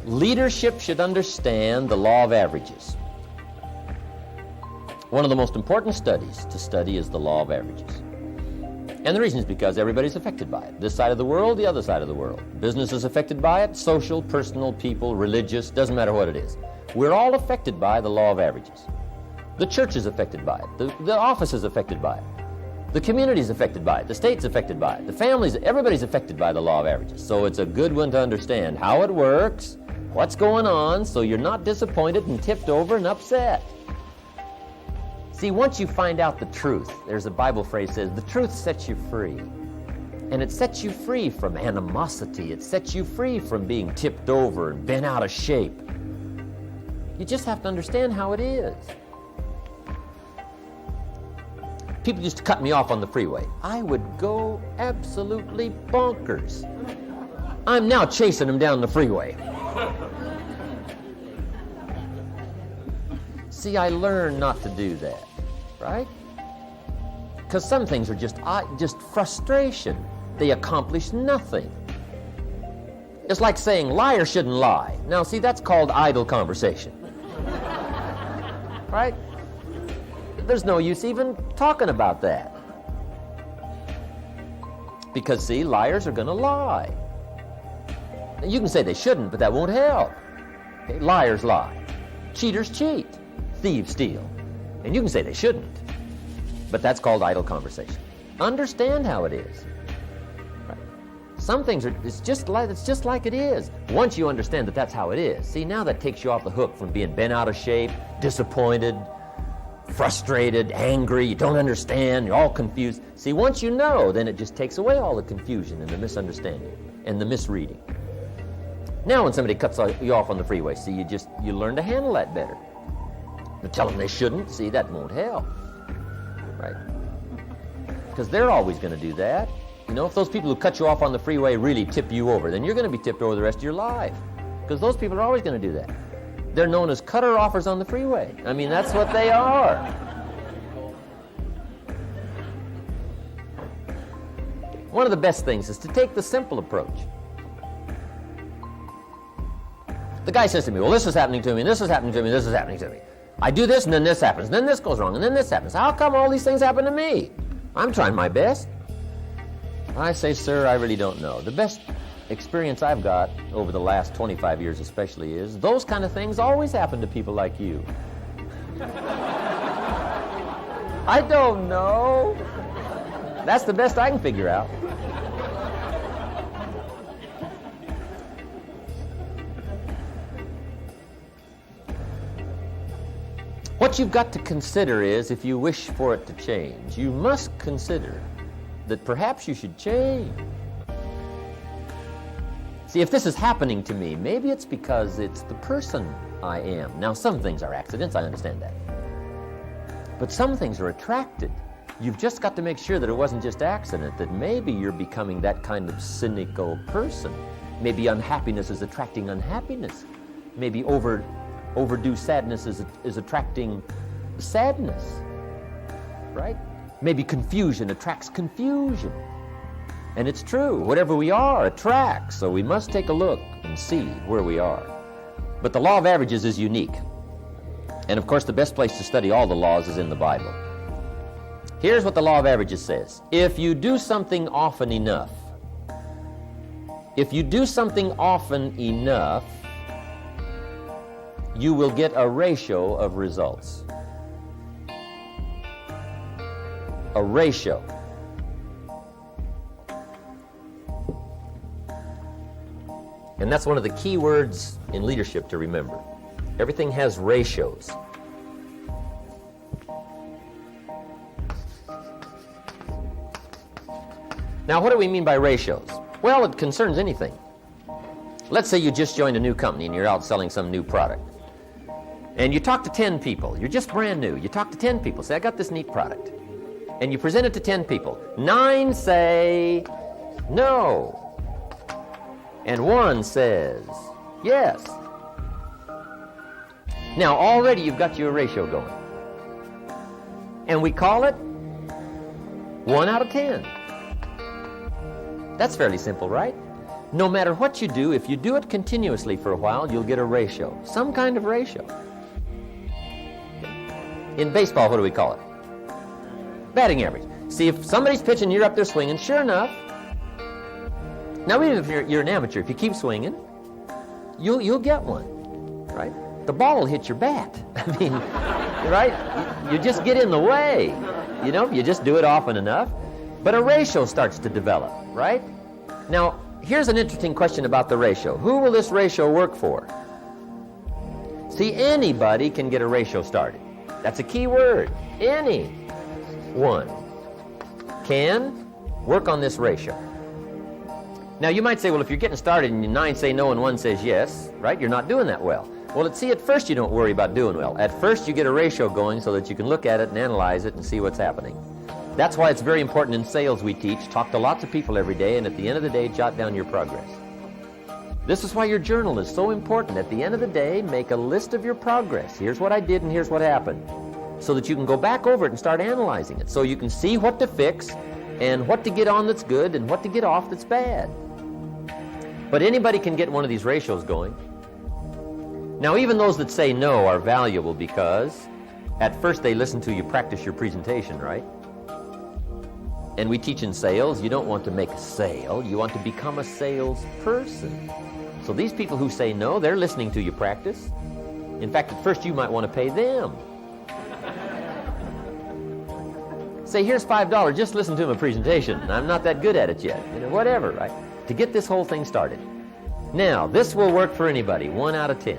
Leadership should understand the law of averages. One of the most important studies to study is the law of averages. And the reason is because everybody's affected by it. This side of the world, the other side of the world. Business is affected by it, social, personal, people, religious, doesn't matter what it is. We're all affected by the law of averages. The church is affected by it. The office is affected by it. The community is affected by it. The state's affected by it. The families, everybody's affected by the law of averages. So it's a good one to understand how it works, what's going on, so you're not disappointed and tipped over and upset. See, once you find out the truth, there's a Bible phrase that says, the truth sets you free. And it sets you free from animosity. It sets you free from being tipped over and bent out of shape. You just have to understand how it is. People used to cut me off on the freeway. I would go absolutely bonkers. I'm now chasing them down the freeway. See, I learned not to do that, right? Because some things are just frustration. They accomplish nothing. It's like saying liars shouldn't lie. Now, see, that's called idle conversation. Right? There's no use even talking about that. Because, see, liars are going to lie. You can say they shouldn't, but that won't help. Okay? Liars lie. Cheaters cheat. Thieves steal. And you can say they shouldn't, but that's called idle conversation. Understand how it is. Right? Some things it's just like it is. Once you understand that that's how it is, see, now that takes you off the hook from being bent out of shape, disappointed, frustrated, angry, you don't understand, you're all confused. See, once you know, then it just takes away all the confusion and the misunderstanding and the misreading. Now when somebody cuts you off on the freeway, see, you learn to handle that better. You tell them they shouldn't, see, that won't help, right? Because they're always going to do that. You know, if those people who cut you off on the freeway really tip you over, then you're going to be tipped over the rest of your life. Because those people are always going to do that. They're known as cutter offers on the freeway. I mean, that's what they are. One of the best things is to take the simple approach. The guy says to me, well, this is happening to me, and this is happening to me, and this is happening to me. I do this, and then this happens, and then this goes wrong, and then this happens. How come all these things happen to me? I'm trying my best. I say, sir, I really don't know. The best experience I've got over the last 25 years especially is those kind of things always happen to people like you. I don't know. That's the best I can figure out. What you've got to consider is, if you wish for it to change, you must consider that perhaps you should change. See, if this is happening to me, maybe it's because it's the person I am. Now, some things are accidents, I understand that. But some things are attracted. You've just got to make sure that it wasn't just accident, that maybe you're becoming that kind of cynical person. Maybe unhappiness is attracting unhappiness. Maybe overdue sadness is attracting sadness, right? Maybe confusion attracts confusion. And it's true, whatever we are attracts, so we must take a look and see where we are. But the law of averages is unique. And of course, the best place to study all the laws is in the Bible. Here's what the law of averages says. If you do something often enough, you will get a ratio of results. A ratio. And that's one of the key words in leadership to remember. Everything has ratios. Now, what do we mean by ratios? Well, it concerns anything. Let's say you just joined a new company and you're out selling some new product. And you talk to 10 people. You're just brand new. You talk to 10 people. Say, I got this neat product. And you present it to 10 people. 9 say no. And 1 says yes. Now, already you've got your ratio going. And we call it 1 out of 10. That's fairly simple, right? No matter what you do, if you do it continuously for a while, you'll get a ratio, some kind of ratio. In baseball, what do we call it? Batting average. See, if somebody's pitching, you're up there swinging, sure enough. Now, even if you're an amateur, if you keep swinging, you'll get one, right? The ball will hit your bat. I mean, right? You just get in the way. You know, you just do it often enough. But a ratio starts to develop, right? Now, here's an interesting question about the ratio. Who will this ratio work for? See, anybody can get a ratio started. That's a key word. Anyone can work on this ratio. Now, you might say, well, if you're getting started and 9 say no and 1 says yes, right, you're not doing that well. Well, see, at first you don't worry about doing well. At first you get a ratio going so that you can look at it and analyze it and see what's happening. That's why it's very important in sales we teach. Talk to lots of people every day, and at the end of the day, jot down your progress. This is why your journal is so important. At the end of the day, make a list of your progress. Here's what I did and here's what happened. So that you can go back over it and start analyzing it. So you can see what to fix and what to get on that's good and what to get off that's bad. But anybody can get one of these ratios going. Now, even those that say no are valuable because at first they listen to you practice your presentation, right? And we teach in sales, you don't want to make a sale, you want to become a salesperson. So these people who say no, they're listening to you practice. In fact, at first you might want to pay them. Say, here's $5, just listen to my presentation. I'm not that good at it yet. You know, whatever, right? To get this whole thing started. Now, this will work for anybody, 1 out of 10.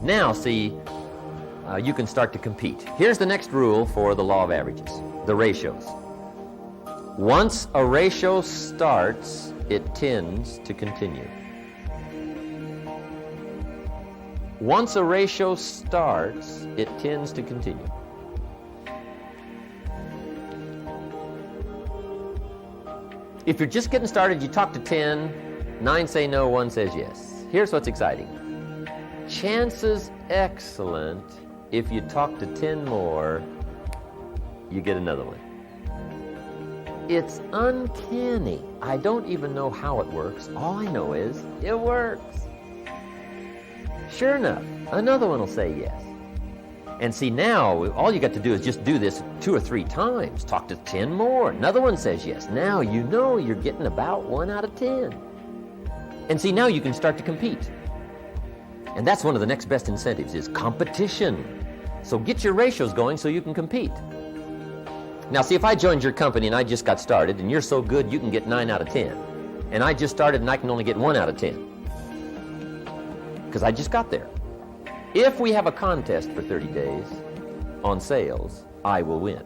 Now, see, you can start to compete. Here's the next rule for the law of averages, the ratios. Once a ratio starts, it tends to continue. Once a ratio starts, it tends to continue. If you're just getting started, you talk to 10, 9 say no, 1 says yes. Here's what's exciting. Chances excellent, if you talk to 10 more, you get another one. It's uncanny. I don't even know how it works. All I know is it works. Sure enough, another one will say yes. And see, now, all you got to do is just do this 2 or 3 times. Talk to 10 more. Another one says yes. Now you know you're getting about 1 out of 10. And see, now you can start to compete. And that's one of the next best incentives is competition. So get your ratios going so you can compete. Now, see, if I joined your company and I just got started and you're so good you can get 9 out of 10. And I just started and I can only get 1 out of 10. Because I just got there. If we have a contest for 30 days on sales, I will win.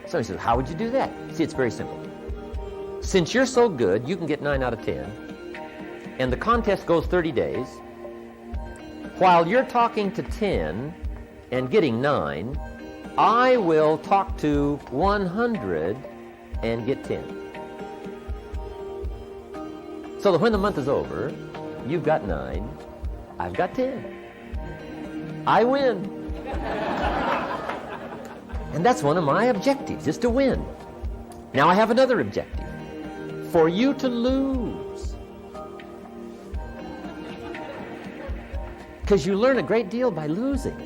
Somebody says, how would you do that? See, it's very simple. Since you're so good, you can get 9 out of 10, and the contest goes 30 days, while you're talking to 10 and getting 9, I will talk to 100 and get 10. So that when the month is over, you've got 9, I've got 10. I win. And that's one of my objectives, is to win. Now I have another objective. For you to lose. Because you learn a great deal by losing.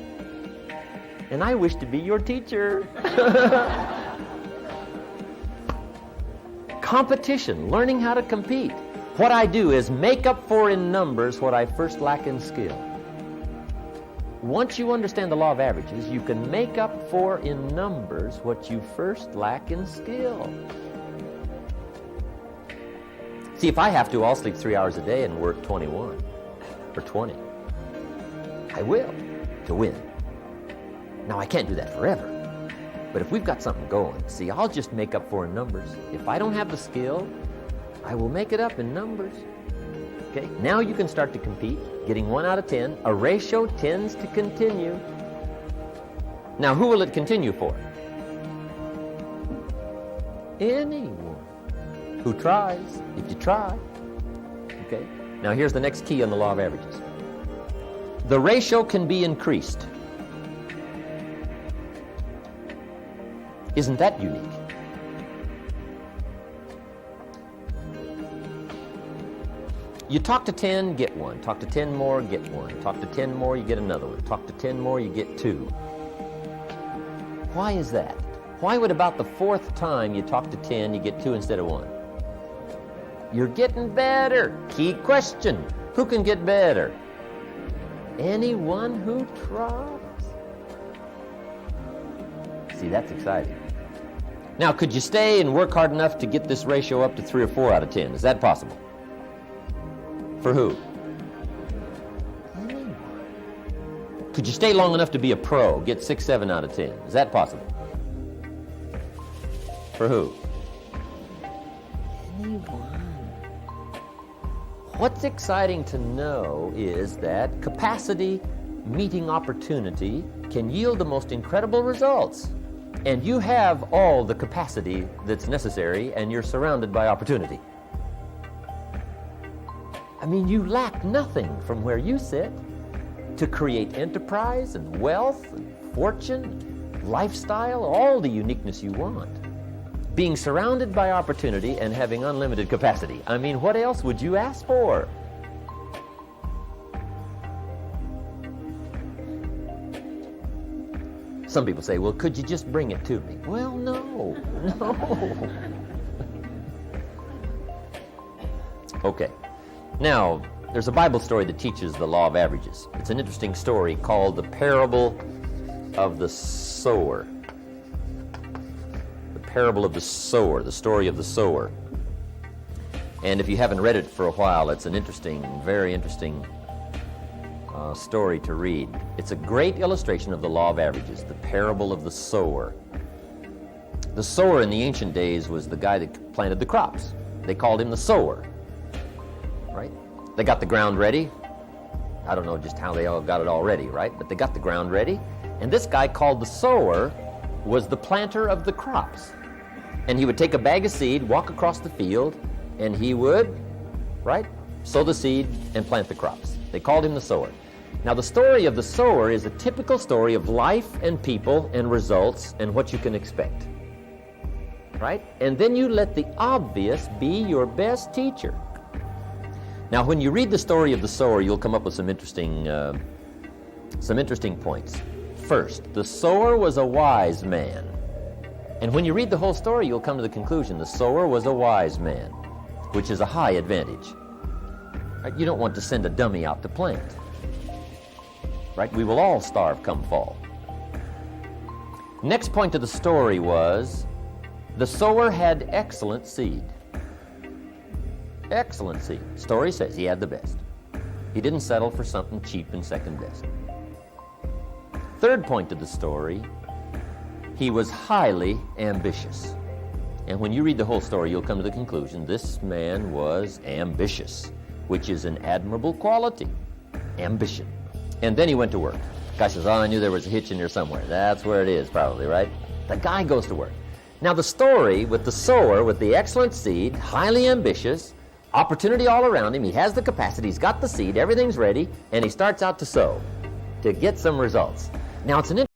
And I wish to be your teacher. Competition, learning how to compete. What I do is make up for in numbers what I first lack in skill. Once you understand the law of averages, you can make up for in numbers what you first lack in skill. See, if I have to, I'll sleep 3 hours a day and work 21 or 20. I will, to win. Now, I can't do that forever. But if we've got something going, see, I'll just make up for in numbers. If I don't have the skill, I will make it up in numbers. Okay, now you can start to compete, getting 1 out of 10. A ratio tends to continue. Now, who will it continue for? Anyone who tries, if you try. Okay, now here's the next key on the law of averages. The ratio can be increased. Isn't that unique? You talk to 10, get one. Talk to 10 more, get one. Talk to 10 more, you get another one. Talk to 10 more, you get two. Why is that? Why would about the fourth time you talk to 10, you get two instead of one? You're getting better. Key question. Who can get better? Anyone who tries. See, that's exciting. Now, could you stay and work hard enough to get this ratio up to 3 or 4 out of 10? Is that possible? For who? Anyone. Could you stay long enough to be a pro, get 6, 7 out of 10? Is that possible? For who? Anyone. What's exciting to know is that capacity meeting opportunity can yield the most incredible results. And you have all the capacity that's necessary, and you're surrounded by opportunity. I mean, you lack nothing from where you sit to create enterprise and wealth and fortune, lifestyle, all the uniqueness you want. Being surrounded by opportunity and having unlimited capacity. I mean, what else would you ask for? Some people say, well, could you just bring it to me? Well, no. Okay. Now, there's a Bible story that teaches the law of averages. It's an interesting story called the parable of the sower. The parable of the sower, the story of the sower. And if you haven't read it for a while, it's an interesting, very interesting story to read. It's a great illustration of the law of averages, the parable of the sower. The sower in the ancient days was the guy that planted the crops. They called him the sower, right? They got the ground ready. I don't know just how they all got it all ready, right? But they got the ground ready. And this guy called the sower was the planter of the crops. And he would take a bag of seed, walk across the field, and he would, right, sow the seed and plant the crops. They called him the sower. Now, the story of the sower is a typical story of life and people and results and what you can expect, right? And then you let the obvious be your best teacher. Now, when you read the story of the sower, you'll come up with some interesting points. First, the sower was a wise man. And when you read the whole story, you'll come to the conclusion the sower was a wise man, which is a high advantage. Right? You don't want to send a dummy out to plant. Right? We will all starve come fall. Next point of the story was the sower had excellent seed. Excellent seed. Story says he had the best. He didn't settle for something cheap and second best. Third point of the story, he was highly ambitious. And when you read the whole story, you'll come to the conclusion this man was ambitious, which is an admirable quality. Ambition. And then he went to work. The guy says, oh, I knew there was a hitch in there somewhere. That's where it is, probably, right? The guy goes to work. Now, the story with the sower, with the excellent seed, highly ambitious, opportunity all around him, he has the capacity, he's got the seed, everything's ready, and he starts out to sow, to get some results. Now, it's an